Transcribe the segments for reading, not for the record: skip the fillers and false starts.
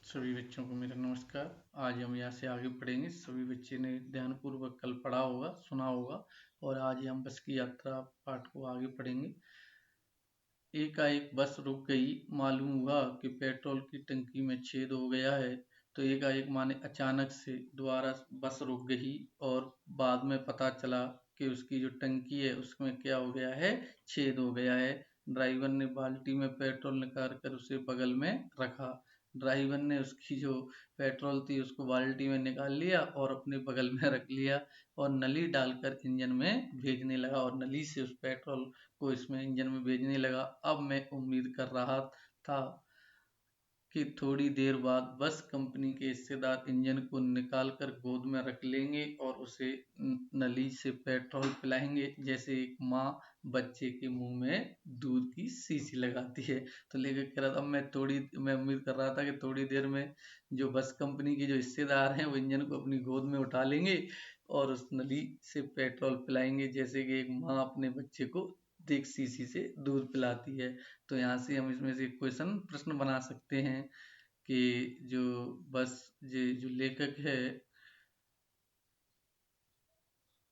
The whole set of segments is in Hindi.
सभी बच्चों को मेरा नमस्कार। आज हम यहाँ से आगे पढ़ेंगे। सभी बच्चे ने ध्यानपूर्वक कल पढ़ा होगा, सुना होगा, और आज हम बस की यात्रा पाठ को आगे पढ़ेंगे। एकाएक बस रुक गई। मालूम हुआ कि पेट्रोल की टंकी में छेद हो गया है। तो एकाएक माने अचानक से दोबारा बस रुक गई और बाद में पता चला कि उसकी जो टंकी है उसमें क्या हो गया है, छेद हो गया है। ड्राइवर ने बाल्टी में पेट्रोल निकाल कर उसे बगल में रखा। ड्राइवर ने उसकी जो पेट्रोल थी उसको बाल्टी में निकाल लिया और अपने बगल में रख लिया और नली डालकर इंजन में भेजने लगा और नली से उस पेट्रोल को इसमें इंजन में भेजने लगा। अब मैं उम्मीद कर रहा था कि थोड़ी देर बाद बस कंपनी के हिस्सेदार इंजन को निकालकर गोद में रख लेंगे और उसे नली से पेट्रोल पिलाएंगे, जैसे एक माँ बच्चे के मुंह में दूध की शीशी लगाती है। तो लेखक कह रहा था मैं उम्मीद कर रहा था कि थोड़ी देर में जो बस कंपनी के जो हिस्सेदार हैं वो इंजन को अपनी गोद में उठा लेंगे और उस नली से पेट्रोल पिलाएंगे, जैसे कि एक माँ अपने बच्चे को देख शीशी से दूध पिलाती है। तो यहाँ से हम इसमें से क्वेश्चन प्रश्न बना सकते हैं कि जो बस जो लेखक है,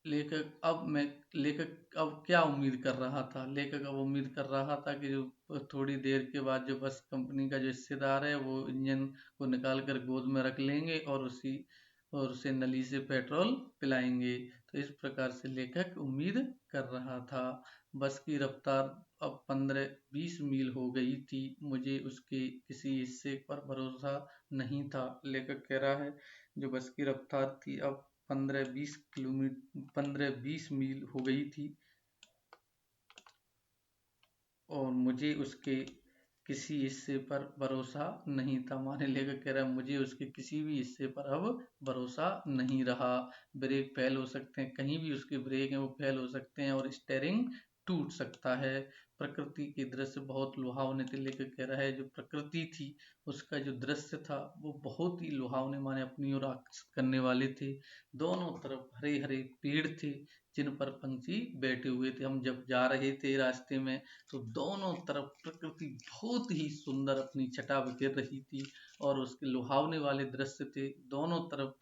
लेखक अब क्या उम्मीद कर रहा था। लेखक अब उम्मीद कर रहा था कि जो थोड़ी देर के बाद जो बस कंपनी का जो हिस्सेदार है वो इंजन को निकाल कर गोद में रख लेंगे और उसे नली से पेट्रोल पिलाएंगे। तो इस प्रकार से लेखक उम्मीद कर रहा था। बस की रफ्तार अब 15-20 मील हो गई थी। मुझे उसके किसी हिस्से पर भरोसा नहीं था। लेखक कह रहा है जो बस की रफ्तार थी अब 15-20 मील हो गई थी और मुझे उसके किसी हिस्से पर भरोसा नहीं था। माने लेखक कह रहा है मुझे उसके किसी भी हिस्से पर अब भरोसा नहीं रहा। ब्रेक फेल हो सकते हैं, कहीं भी उसके ब्रेक हैं वो फेल हो सकते हैं और स्टीयरिंग टूट सकता है। प्रकृति के दृश्य बहुत लुभावने थे। लेखक कह रहा है जो प्रकृति थी उसका जो दृश्य था वो बहुत ही लुभावने, माने अपनी ओर आकर्षित करने वाले थे। दोनों तरफ हरे हरे पेड़ थे जिन पर पंछी बैठे हुए थे। हम जब जा रहे थे रास्ते में तो दोनों तरफ प्रकृति बहुत ही सुंदर अपनी छटा बिखेर रही थी और उसके लुभावने वाले दृश्य थे। दोनों तरफ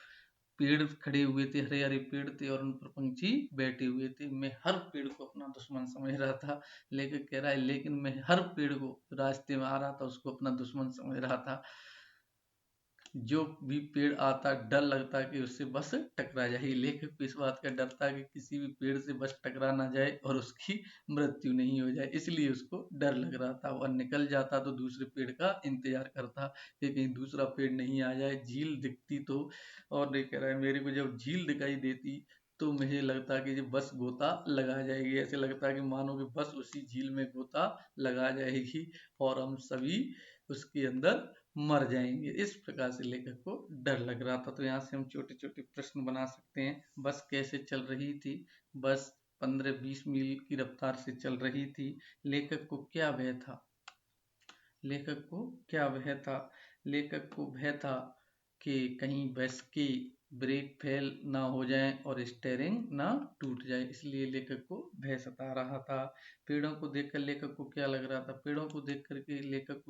पेड़ खड़े हुए थे, हरे हरे पेड़ थे और उन पर पंछी बैठे हुए थे। मैं हर पेड़ को अपना दुश्मन समझ रहा था। लेखक कह रहा है लेकिन मैं हर पेड़ को रास्ते में आ रहा था उसको अपना दुश्मन समझ रहा था। जो भी पेड़ आता डर लगता कि उससे बस टकरा जाए। लेखक को इस बात का डर था कि किसी भी पेड़ से बस टकरा ना जाए और उसकी मृत्यु नहीं हो जाए, इसलिए उसको डर लग रहा था। वह निकल जाता तो दूसरे पेड़ का इंतजार करता कि कहीं दूसरा पेड़ नहीं आ जाए। झील दिखती तो, और ये कह रहा है मेरे को जब झील दिखाई देती तो मुझे लगता कि जब बस गोता लगा जाएगी। ऐसे लगता कि मानो कि बस उसी झील में गोता लगा जाएगी और हम सभी उसके अंदर मर जाएंगे। इस प्रकार से लेखक को डर लग रहा था। तो यहाँ से हम छोटे छोटे प्रश्न बना सकते हैं। बस कैसे चल रही थी। बस 15-20 मील की रफ्तार से चल रही थी। लेखक को क्या भय था। लेखक को क्या भय था। लेखक को भय था कि कहीं बस की ब्रेक फेल ना हो जाए और स्टीयरिंग ना टूट जाए, इसलिए लेखक को भय सता रहा था। पेड़ों को देखकर लेखक को क्या लग रहा था। पेड़ों को देख करके लेखक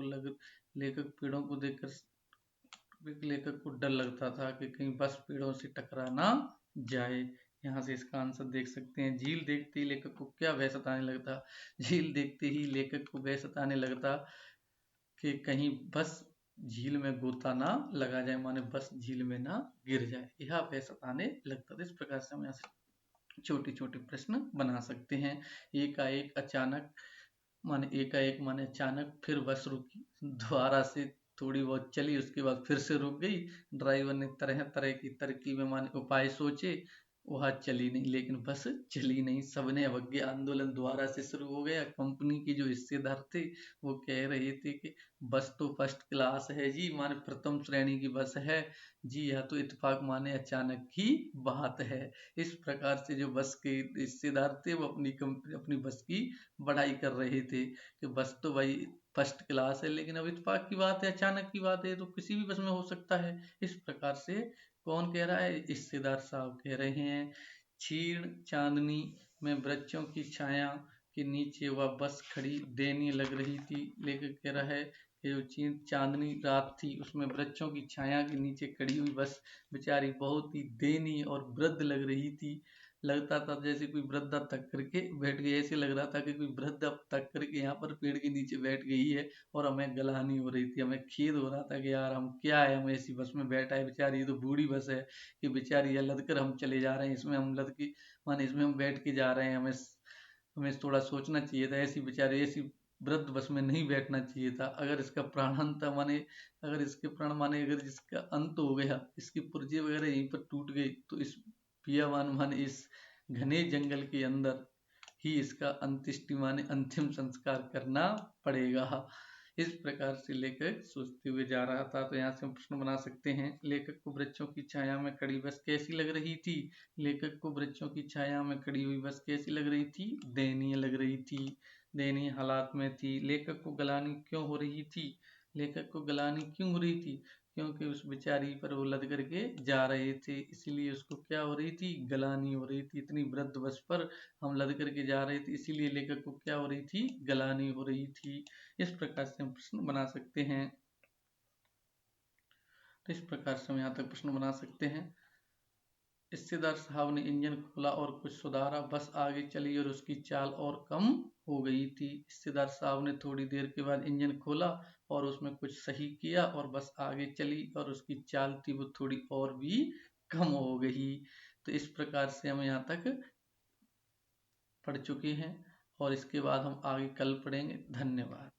पेड़ों को देखकर लेखक को डर लगता था कि कहीं बस पेड़ों से टकरा ना जाए। यहाँ से इसका आंसर देख सकते हैं। झील देखते ही लेखक को क्या भय सताने लगता। झील देखते ही लेखक को भय सताने लगता कि कहीं बस झील में गोता ना लगा जाए, माने बस झील में ना गिर जाए, यह भय सताने लगता था। इस प्रकार से हम यहाँ से छोटे छोटे प्रश्न बना सकते हैं। एकाएक माने अचानक, फिर बस रुकी, दोबारा से थोड़ी बहुत चली, उसके बाद फिर से रुक गई। ड्राइवर ने तरह तरह की तरकीबें माने उपाय सोचे, वह चली नहीं, लेकिन बस चली नहीं। सबने अवज्ञा आंदोलन दोबारा से शुरू हो गया। कंपनी के जो हिस्सेदार थे वो कह रहे थे कि बस तो फर्स्ट क्लास है जी, माने प्रथम श्रेणी की बस है जी, यह तो इत्तेफाक माने अचानक की बात है। इस प्रकार से जो बस के हिस्सेदार थे वो अपनी बस की बढ़ाई कर रहे थे कि बस तो भाई फर्स्ट क्लास है, लेकिन अब इत्तेफाक की बात है, अचानक की बात है, तो किसी भी बस में हो सकता है। इस प्रकार से कौन कह रहा है, हिस्सेदार साहब कह रहे हैं। क्षीण चांदनी में वृक्षों की छाया के नीचे वह बस खड़ी दयनीय लग रही थी। लेखक कह रहा है ये जो चांदनी रात थी उसमें वृक्षों की छाया के नीचे खड़ी हुई बस बेचारी बहुत ही दयनीय और वृद्ध लग रही थी। लगता था जैसे कोई वृद्धा थक करके बैठ गई, ऐसे लग रहा था कि कोई वृद्धा थक करके यहाँ पर पेड़ के नीचे बैठ गई है और हमें गलहानी हो रही थी। हमें खेद हो रहा था कि यार हम क्या है, हम ऐसी बस में बैठा है, बेचारी ये तो बूढ़ी बस है कि बेचारी लद कर हम चले जा रहे हैं, इसमें हम लद के माने इसमें हम बैठ के जा रहे हैं, हमें हमें थोड़ा सोचना चाहिए था। ऐसी बेचारी ऐसी वृद्ध बस में नहीं बैठना चाहिए था। अगर इसका प्राणांत माने अगर इसके प्राण माने अगर इसका अंत हो गया, इसकी पुर्जे वगैरह यहीं पर टूट गई तो इस पियावान माने इस घने जंगल के अंदर ही इसका अंत्येष्टि माने अंतिम संस्कार करना पड़ेगा। इस प्रकार से लेखक सोचते हुए जा रहा था। तो यहाँ से हम प्रश्न बना सकते हैं, लेखक को वृक्षों की छाया में खड़ी बस कैसी लग रही थी? लेखक को वृक्षों की छाया में खड़ी हुई बस कैसी लग रही थी? दयनीय लग रही थी, दयनीय हालात में थी। लेखक को गलानी क्यों हो रही थी? लेखक को गलानी क्यों हो रही थी? क्योंकि उस बेचारी पर वो लद करके जा रहे थे, इसलिए उसको क्या हो रही थी? गलानी हो रही थी। इतनी वृद्ध बस पर हम लद करके जा रहे थे, इसीलिए लेखक को क्या हो रही थी? गलानी हो रही थी। इस प्रकार से हम प्रश्न बना सकते हैं। तो इस प्रकार से हम यहाँ तक प्रश्न बना सकते हैं। हिस्सेदार साहब ने इंजन खोला और कुछ सुधारा, बस आगे चली और उसकी चाल और कम हो गई थी। हिस्सेदार साहब ने थोड़ी देर के बाद इंजन खोला और उसमें कुछ सही किया और बस आगे चली और उसकी चाल थी वो थोड़ी और भी कम हो गई। तो इस प्रकार से हम यहाँ तक पढ़ चुके हैं और इसके बाद हम आगे कल पढ़ेंगे। धन्यवाद।